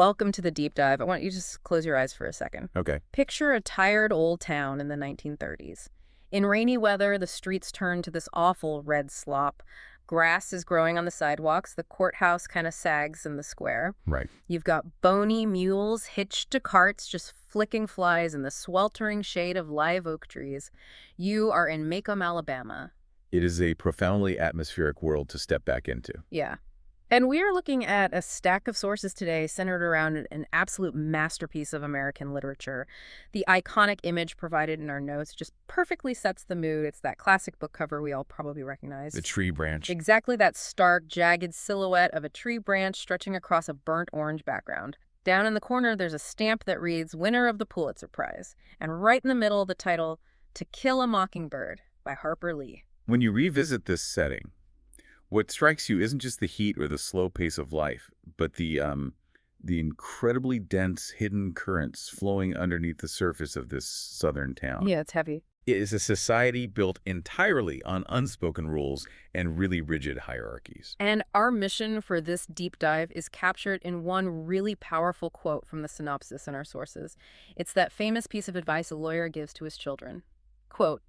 Welcome to the deep dive. I want you to just close your eyes for a second. Okay. Picture a tired old town in the 1930s. In rainy weather, the streets turn to this awful red slop. Grass is growing on the sidewalks. The courthouse kind of sags in the square. Right. You've got bony mules hitched to carts just flicking flies in the sweltering shade of live oak trees. You are in Macomb, Alabama. It is a profoundly atmospheric world to step back into. Yeah. And we are looking at a stack of sources today centered around an absolute masterpiece of American literature. The iconic image provided in our notes just perfectly sets the mood. It's that classic book cover we all probably recognize. The tree branch. Exactly that stark, jagged silhouette of a tree branch stretching across a burnt orange background. Down in the corner, there's a stamp that reads, "Winner of the Pulitzer Prize." And right in the middle, the title, "To Kill a Mockingbird" by Harper Lee. When you revisit this setting, what strikes you isn't just the heat or the slow pace of life, but the incredibly dense hidden currents flowing underneath the surface of this southern town. Yeah, it's heavy. It is a society built entirely on unspoken rules and really rigid hierarchies. And our mission for this deep dive is captured in one really powerful quote from the synopsis in our sources. It's that famous piece of advice a lawyer gives to his children. Quote,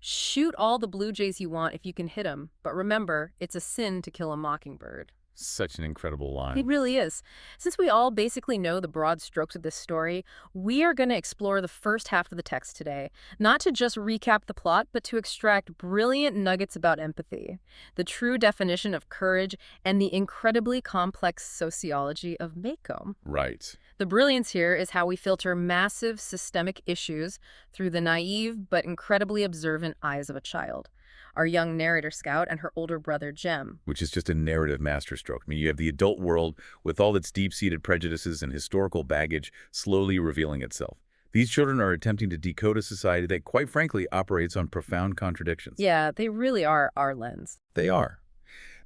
"Shoot all the blue jays you want if you can hit them, but remember, it's a sin to kill a mockingbird." Such an incredible line. It really is. Since we all basically know the broad strokes of this story, we are going to explore the first half of the text today, not to just recap the plot, but to extract brilliant nuggets about empathy, the true definition of courage, and the incredibly complex sociology of Macomb. Right. The brilliance here is how we filter massive systemic issues through the naive but incredibly observant eyes of a child. Our young narrator Scout and her older brother Jem. Which is just a narrative masterstroke. I mean, you have the adult world with all its deep-seated prejudices and historical baggage slowly revealing itself. These children are attempting to decode a society that, quite frankly, operates on profound contradictions. Yeah, they really are our lens. They are.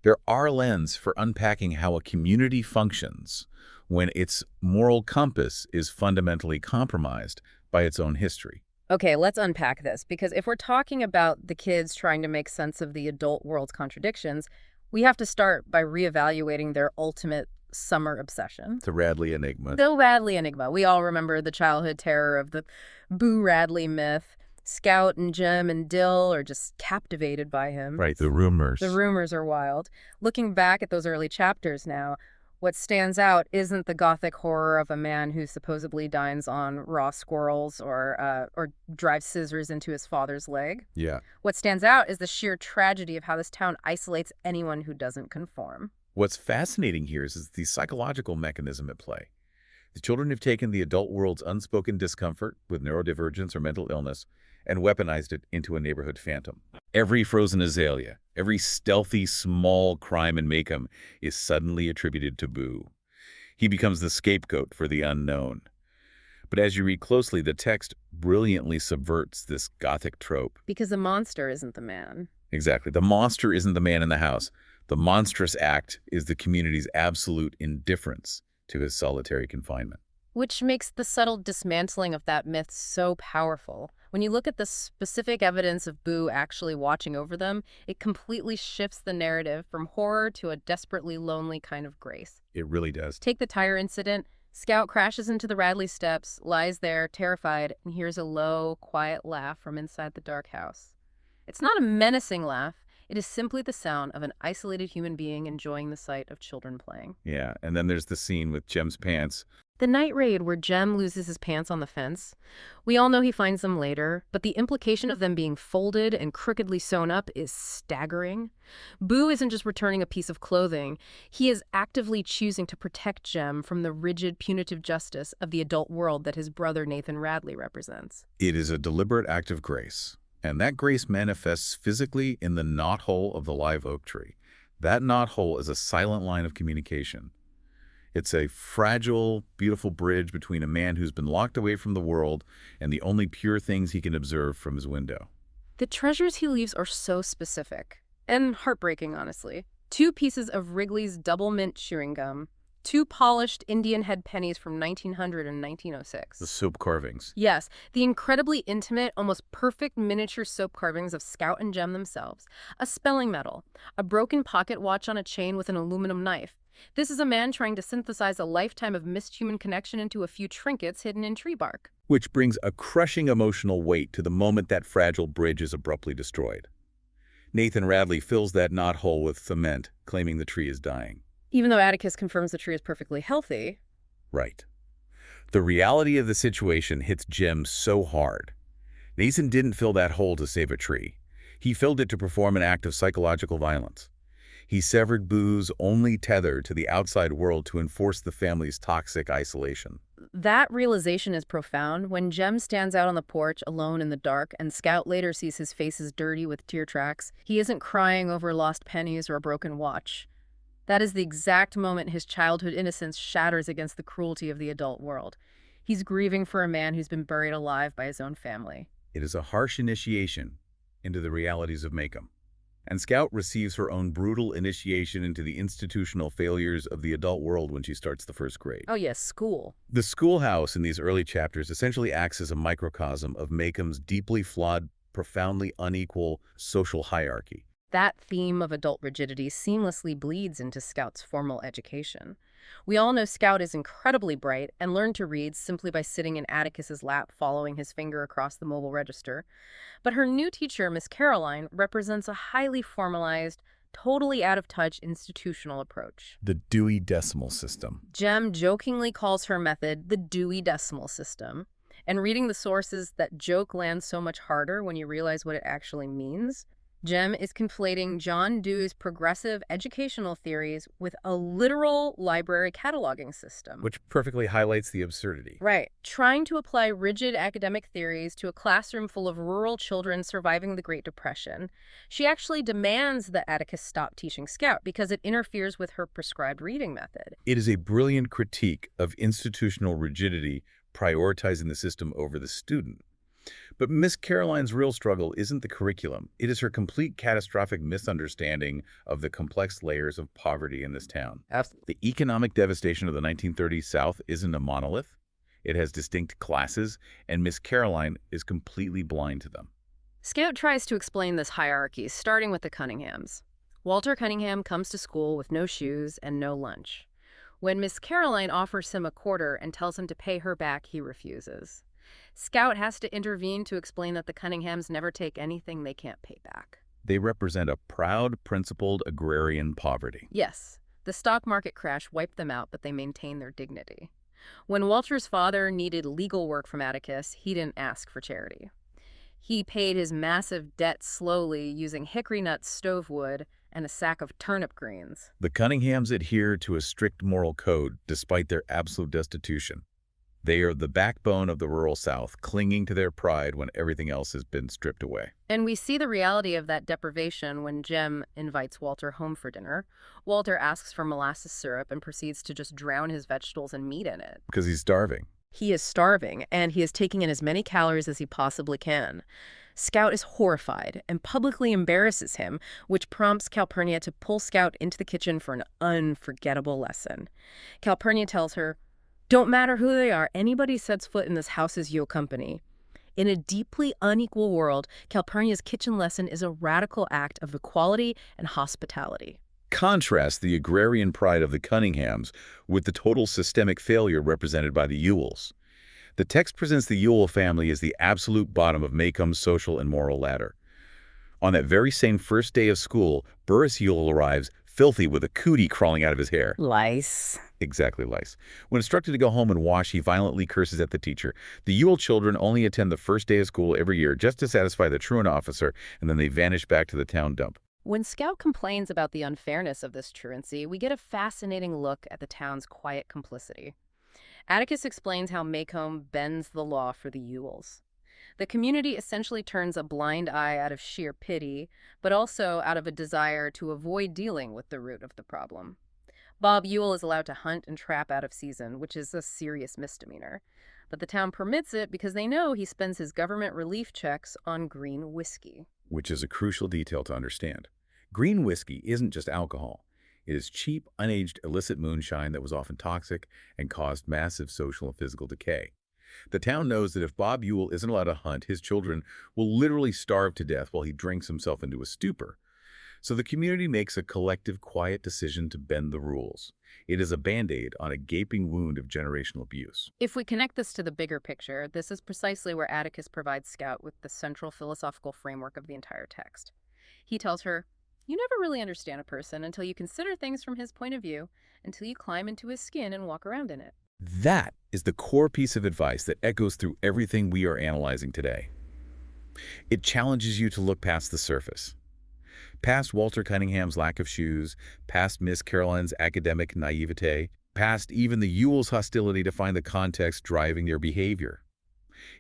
They're our lens for unpacking how a community functions when its moral compass is fundamentally compromised by its own history. Okay, let's unpack this, because if we're talking about the kids trying to make sense of the adult world's contradictions, we have to start by reevaluating their ultimate summer obsession. The Radley enigma. The Radley enigma. We all remember the childhood terror of the Boo Radley myth. Scout and Jem and Dill are just captivated by him. Right, the rumors. The rumors are wild. Looking back at those early chapters now, what stands out isn't the gothic horror of a man who supposedly dines on raw squirrels or drives scissors into his father's leg. Yeah. What stands out is the sheer tragedy of how this town isolates anyone who doesn't conform. What's fascinating here is the psychological mechanism at play. The children have taken the adult world's unspoken discomfort with neurodivergence or mental illness and weaponized it into a neighborhood phantom. Every frozen azalea, every stealthy small crime in Macomb is suddenly attributed to Boo. He becomes the scapegoat for the unknown. But as you read closely, the text brilliantly subverts this gothic trope. Because the monster isn't the man. Exactly. The monster isn't the man in the house. The monstrous act is the community's absolute indifference to his solitary confinement. Which makes the subtle dismantling of that myth so powerful. When you look at the specific evidence of Boo actually watching over them, it completely shifts the narrative from horror to a desperately lonely kind of grace. It really does. Take the tire incident. Scout crashes into the Radley steps, lies there, terrified, and hears a low, quiet laugh from inside the dark house. It's not a menacing laugh. It is simply the sound of an isolated human being enjoying the sight of children playing. Yeah, and then there's the scene with Jem's pants. The night raid where Jem loses his pants on the fence. We all know he finds them later, but the implication of them being folded and crookedly sewn up is staggering. Boo isn't just returning a piece of clothing. He is actively choosing to protect Jem from the rigid, punitive justice of the adult world that his brother Nathan Radley represents. It is a deliberate act of grace, and that grace manifests physically in the knothole of the live oak tree. That knothole is a silent line of communication. It's a fragile, beautiful bridge between a man who's been locked away from the world and the only pure things he can observe from his window. The treasures he leaves are so specific and heartbreaking, honestly. 2 pieces of Wrigley's double mint chewing gum, 2 polished Indian head pennies from 1900 and 1906. The soap carvings. Yes, the incredibly intimate, almost perfect miniature soap carvings of Scout and Jem themselves. A spelling medal, a broken pocket watch on a chain with an aluminum knife. This is a man trying to synthesize a lifetime of missed human connection into a few trinkets hidden in tree bark. Which brings a crushing emotional weight to the moment that fragile bridge is abruptly destroyed. Nathan Radley fills that knothole with cement, claiming the tree is dying. Even though Atticus confirms the tree is perfectly healthy. Right. The reality of the situation hits Jem so hard. Nathan didn't fill that hole to save a tree. He filled it to perform an act of psychological violence. He severed Boo's only tether to the outside world to enforce the family's toxic isolation. That realization is profound. When Jem stands out on the porch alone in the dark and Scout later sees his face is dirty with tear tracks, he isn't crying over lost pennies or a broken watch. That is the exact moment his childhood innocence shatters against the cruelty of the adult world. He's grieving for a man who's been buried alive by his own family. It is a harsh initiation into the realities of Maycomb. And Scout receives her own brutal initiation into the institutional failures of the adult world when she starts the first grade. Oh yes, school. The schoolhouse in these early chapters essentially acts as a microcosm of Maycomb's deeply flawed, profoundly unequal social hierarchy. That theme of adult rigidity seamlessly bleeds into Scout's formal education. We all know Scout is incredibly bright and learned to read simply by sitting in Atticus's lap following his finger across the mobile register. But her new teacher, Miss Caroline, represents a highly formalized, totally out-of-touch institutional approach. The Dewey Decimal System. Jem jokingly calls her method the Dewey Decimal System. And reading the sources, that joke lands so much harder when you realize what it actually means. Jem is conflating John Dewey's progressive educational theories with a literal library cataloging system. Which perfectly highlights the absurdity. Right. Trying to apply rigid academic theories to a classroom full of rural children surviving the Great Depression. She actually demands that Atticus stop teaching Scout because it interferes with her prescribed reading method. It is a brilliant critique of institutional rigidity prioritizing the system over the student. But Miss Caroline's real struggle isn't the curriculum. It is her complete catastrophic misunderstanding of the complex layers of poverty in this town. Absolutely. The economic devastation of the 1930s South isn't a monolith. It has distinct classes, and Miss Caroline is completely blind to them. Scout tries to explain this hierarchy, starting with the Cunninghams. Walter Cunningham comes to school with no shoes and no lunch. When Miss Caroline offers him a quarter and tells him to pay her back, he refuses. Scout has to intervene to explain that the Cunninghams never take anything they can't pay back. They represent a proud, principled agrarian poverty. Yes, the stock market crash wiped them out, but they maintain their dignity. When Walter's father needed legal work from Atticus, he didn't ask for charity. He paid his massive debt slowly using hickory nuts, stove wood, and a sack of turnip greens. The Cunninghams adhere to a strict moral code despite their absolute destitution. They are the backbone of the rural South, clinging to their pride when everything else has been stripped away. And we see the reality of that deprivation when Jem invites Walter home for dinner. Walter asks for molasses syrup and proceeds to just drown his vegetables and meat in it. Because he's starving. He is starving, and he is taking in as many calories as he possibly can. Scout is horrified and publicly embarrasses him, which prompts Calpurnia to pull Scout into the kitchen for an unforgettable lesson. Calpurnia tells her, "Don't matter who they are, anybody sets foot in this house is your company." In a deeply unequal world, Calpurnia's kitchen lesson is a radical act of equality and hospitality. Contrast the agrarian pride of the Cunninghams with the total systemic failure represented by the Ewells. The text presents the Ewell family as the absolute bottom of Maycomb's social and moral ladder. On that very same first day of school, Burris Ewell arrives, filthy with a cootie crawling out of his hair. Lice. Exactly, lice. When instructed to go home and wash, he violently curses at the teacher. The Ewell children only attend the first day of school every year just to satisfy the truant officer, and then they vanish back to the town dump. When Scout complains about the unfairness of this truancy, we get a fascinating look at the town's quiet complicity. Atticus explains how Maycomb bends the law for the Ewells. The community essentially turns a blind eye out of sheer pity, but also out of a desire to avoid dealing with the root of the problem. Bob Ewell is allowed to hunt and trap out of season, which is a serious misdemeanor. But the town permits it because they know he spends his government relief checks on green whiskey. Which is a crucial detail to understand. Green whiskey isn't just alcohol. It is cheap, unaged, illicit moonshine that was often toxic and caused massive social and physical decay. The town knows that if Bob Ewell isn't allowed to hunt, his children will literally starve to death while he drinks himself into a stupor. So the community makes a collective, quiet decision to bend the rules. It is a band-aid on a gaping wound of generational abuse. If we connect this to the bigger picture, this is precisely where Atticus provides Scout with the central philosophical framework of the entire text. He tells her, "You never really understand a person until you consider things from his point of view, until you climb into his skin and walk around in it." That is the core piece of advice that echoes through everything we are analyzing today. It challenges you to look past the surface, past Walter Cunningham's lack of shoes, past Miss Caroline's academic naivete, past even the Yule's hostility to find the context driving their behavior.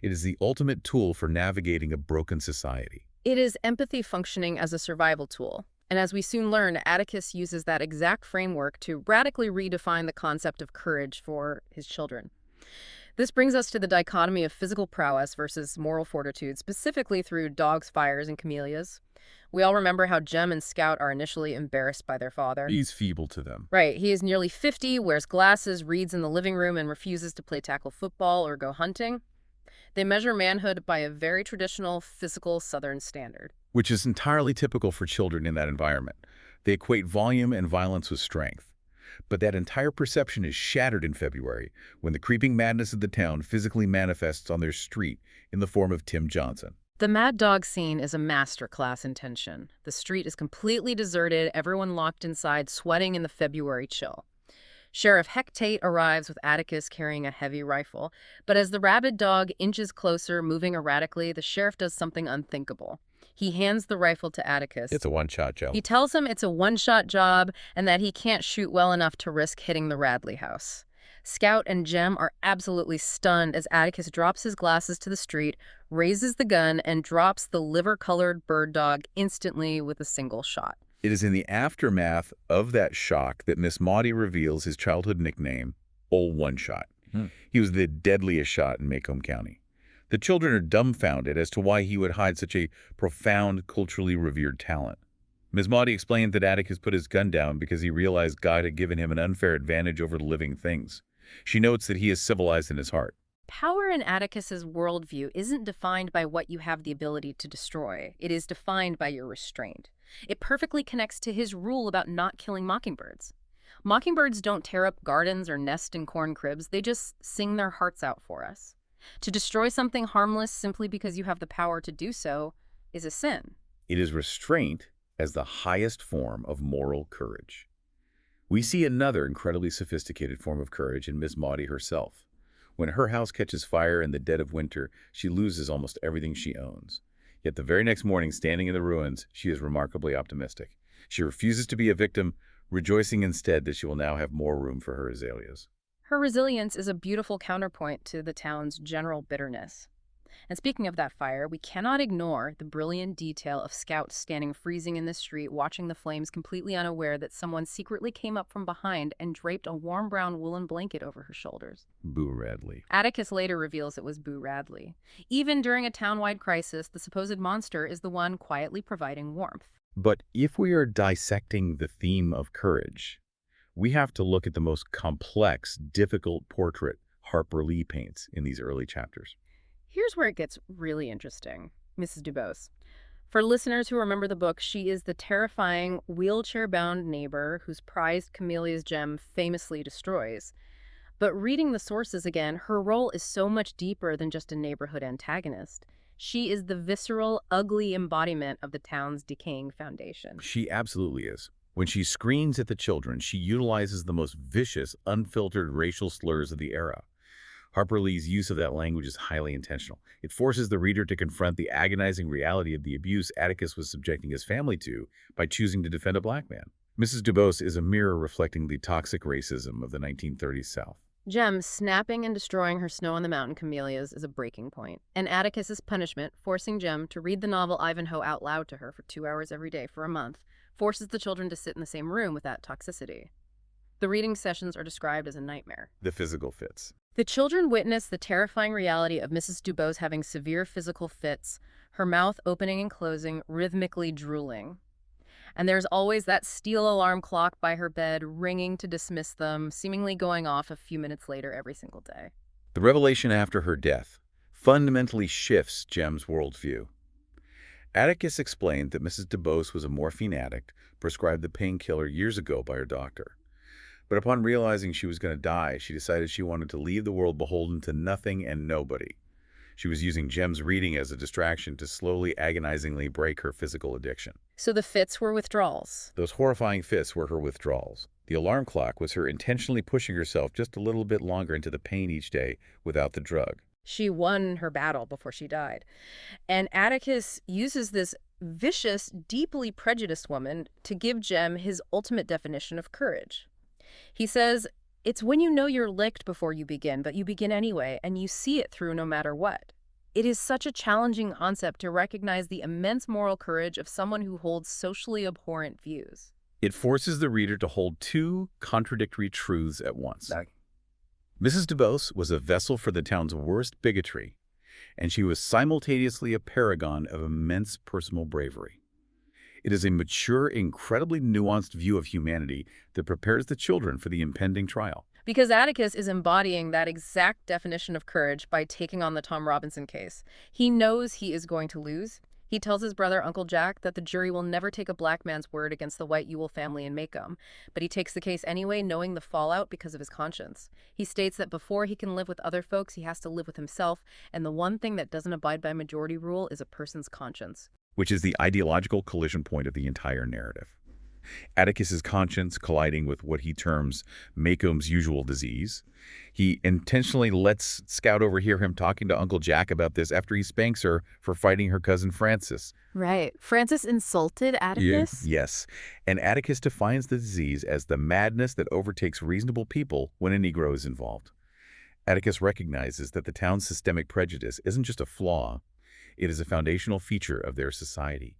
It is the ultimate tool for navigating a broken society. It is empathy functioning as a survival tool. And as we soon learn, Atticus uses that exact framework to radically redefine the concept of courage for his children. This brings us to the dichotomy of physical prowess versus moral fortitude, specifically through dogs, fires, and camellias. We all remember how Jem and Scout are initially embarrassed by their father. He's feeble to them. Right, he is nearly 50, wears glasses, reads in the living room, and refuses to play tackle football or go hunting. They measure manhood by a very traditional, physical Southern standard. Which is entirely typical for children in that environment. They equate volume and violence with strength. But that entire perception is shattered in February when the creeping madness of the town physically manifests on their street in the form of Tim Johnson. The Mad Dog scene is a masterclass in tension. The street is completely deserted, everyone locked inside, sweating in the February chill. Sheriff Hectate arrives with Atticus carrying a heavy rifle, but as the rabid dog inches closer, moving erratically, the sheriff does something unthinkable. He hands the rifle to Atticus. It's a one-shot job. He tells him it's a one-shot job and that he can't shoot well enough to risk hitting the Radley house. Scout and Jem are absolutely stunned as Atticus drops his glasses to the street, raises the gun, and drops the liver-colored bird dog instantly with a single shot. It is in the aftermath of that shock that Miss Maudie reveals his childhood nickname, Old One Shot. He was the deadliest shot in Macomb County. The children are dumbfounded as to why he would hide such a profound, culturally revered talent. Ms. Maudie explained that Atticus put his gun down because he realized God had given him an unfair advantage over the living things. She notes that he is civilized in his heart. Power in Atticus's worldview isn't defined by what you have the ability to destroy. It is defined by your restraint. It perfectly connects to his rule about not killing mockingbirds. Mockingbirds don't tear up gardens or nest in corn cribs. They just sing their hearts out for us. To destroy something harmless simply because you have the power to do so is a sin. It is restraint as the highest form of moral courage. We see another incredibly sophisticated form of courage in Miss Maudie herself. When her house catches fire in the dead of winter, she loses almost everything she owns. Yet the very next morning, standing in the ruins, she is remarkably optimistic. She refuses to be a victim, rejoicing instead that she will now have more room for her azaleas. Her resilience is a beautiful counterpoint to the town's general bitterness. And speaking of that fire, we cannot ignore the brilliant detail of Scout standing freezing in the street, watching the flames, completely unaware that someone secretly came up from behind and draped a warm brown woolen blanket over her shoulders. Boo Radley. Atticus later reveals it was Boo Radley. Even during a town-wide crisis, the supposed monster is the one quietly providing warmth. But if we are dissecting the theme of courage, we have to look at the most complex, difficult portrait Harper Lee paints in these early chapters. Here's where it gets really interesting. Mrs. Dubose. For listeners who remember the book, she is the terrifying, wheelchair-bound neighbor whose prized camellia's gem famously destroys. But reading the sources again, her role is so much deeper than just a neighborhood antagonist. She is the visceral, ugly embodiment of the town's decaying foundation. She absolutely is. When she screams at the children, she utilizes the most vicious, unfiltered racial slurs of the era. Harper Lee's use of that language is highly intentional. It forces the reader to confront the agonizing reality of the abuse Atticus was subjecting his family to by choosing to defend a black man. Mrs. Dubose is a mirror reflecting the toxic racism of the 1930s South. Jem snapping and destroying her snow-on-the-mountain camellias is a breaking point, and Atticus's punishment, forcing Jem to read the novel Ivanhoe out loud to her for 2 hours every day for a month, forces the children to sit in the same room with that toxicity. The reading sessions are described as a nightmare. The physical fits. The children witness the terrifying reality of Mrs. Dubose having severe physical fits, her mouth opening and closing, rhythmically drooling. And there's always that steel alarm clock by her bed ringing to dismiss them, seemingly going off a few minutes later every single day. The revelation after her death fundamentally shifts Jem's worldview. Atticus explained that Mrs. DeBose was a morphine addict, prescribed the painkiller years ago by her doctor. But upon realizing she was going to die, she decided she wanted to leave the world beholden to nothing and nobody. She was using Jem's reading as a distraction to slowly, agonizingly break her physical addiction. So the fits were withdrawals. Those horrifying fits were her withdrawals. The alarm clock was her intentionally pushing herself just a little bit longer into the pain each day without the drug. She won her battle before she died. And Atticus uses this vicious, deeply prejudiced woman to give Jem his ultimate definition of courage. He says, it's when you know you're licked before you begin, but you begin anyway, and you see it through no matter what. It is such a challenging concept to recognize the immense moral courage of someone who holds socially abhorrent views. It forces the reader to hold two contradictory truths at once. Mrs. DeBose was a vessel for the town's worst bigotry, and she was simultaneously a paragon of immense personal bravery. It is a mature, incredibly nuanced view of humanity that prepares the children for the impending trial. Because Atticus is embodying that exact definition of courage by taking on the Tom Robinson case. He knows he is going to lose. He tells his brother, Uncle Jack, that the jury will never take a black man's word against the white Ewell family in Macomb. But he takes the case anyway, knowing the fallout because of his conscience. He states that before he can live with other folks, he has to live with himself, and the one thing that doesn't abide by majority rule is a person's conscience. Which is the ideological collision point of the entire narrative. Atticus's conscience colliding with what he terms Macomb's usual disease. He intentionally lets Scout overhear him talking to Uncle Jack about this after he spanks her for fighting her cousin Frances. Right. Frances insulted Atticus? Yes. And Atticus defines the disease as the madness that overtakes reasonable people when a Negro is involved. Atticus recognizes that the town's systemic prejudice isn't just a flaw, it is a foundational feature of their society.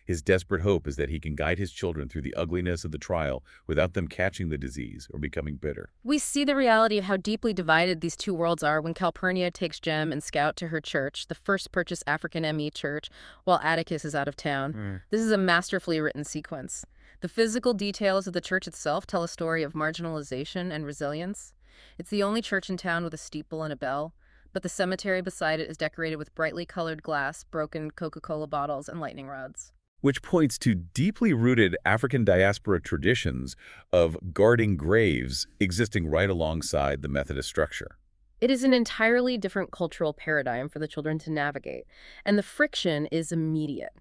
His desperate hope is that he can guide his children through the ugliness of the trial without them catching the disease or becoming bitter. We see the reality of how deeply divided these two worlds are when Calpurnia takes Jem and Scout to her church, the first purchased African ME church, while Atticus is out of town. This is a masterfully written sequence. The physical details of the church itself tell a story of marginalization and resilience. It's the only church in town with a steeple and a bell, but the cemetery beside it is decorated with brightly colored glass, broken Coca-Cola bottles, and lightning rods. Which points to deeply rooted African diaspora traditions of guarding graves existing right alongside the Methodist structure. It is an entirely different cultural paradigm for the children to navigate, and the friction is immediate.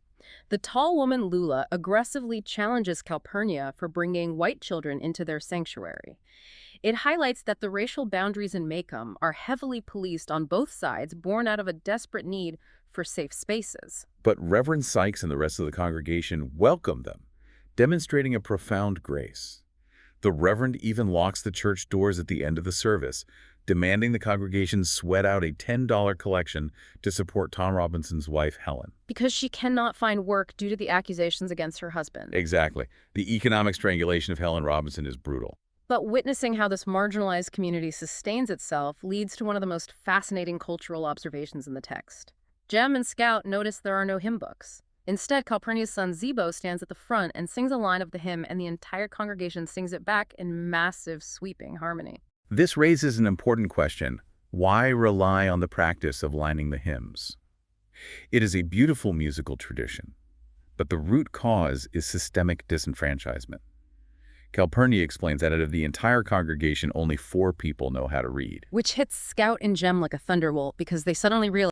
The tall woman Lula aggressively challenges Calpurnia for bringing white children into their sanctuary. It highlights that the racial boundaries in Macomb are heavily policed on both sides, born out of a desperate need for safe spaces. But Reverend Sykes and the rest of the congregation welcome them, demonstrating a profound grace. The Reverend even locks the church doors at the end of the service, demanding the congregation sweat out a $10 collection to support Tom Robinson's wife, Helen. Because she cannot find work due to the accusations against her husband. Exactly. The economic strangulation of Helen Robinson is brutal. But witnessing how this marginalized community sustains itself leads to one of the most fascinating cultural observations in the text. Jem and Scout notice there are no hymn books. Instead, Calpurnia's son Zebo stands at the front and sings a line of the hymn, and the entire congregation sings it back in massive, sweeping harmony. This raises an important question. Why rely on the practice of lining the hymns? It is a beautiful musical tradition, but the root cause is systemic disenfranchisement. Calpurnia explains that out of the entire congregation, only 4 people know how to read. Which hits Scout and Jem like a thunderbolt because they suddenly realize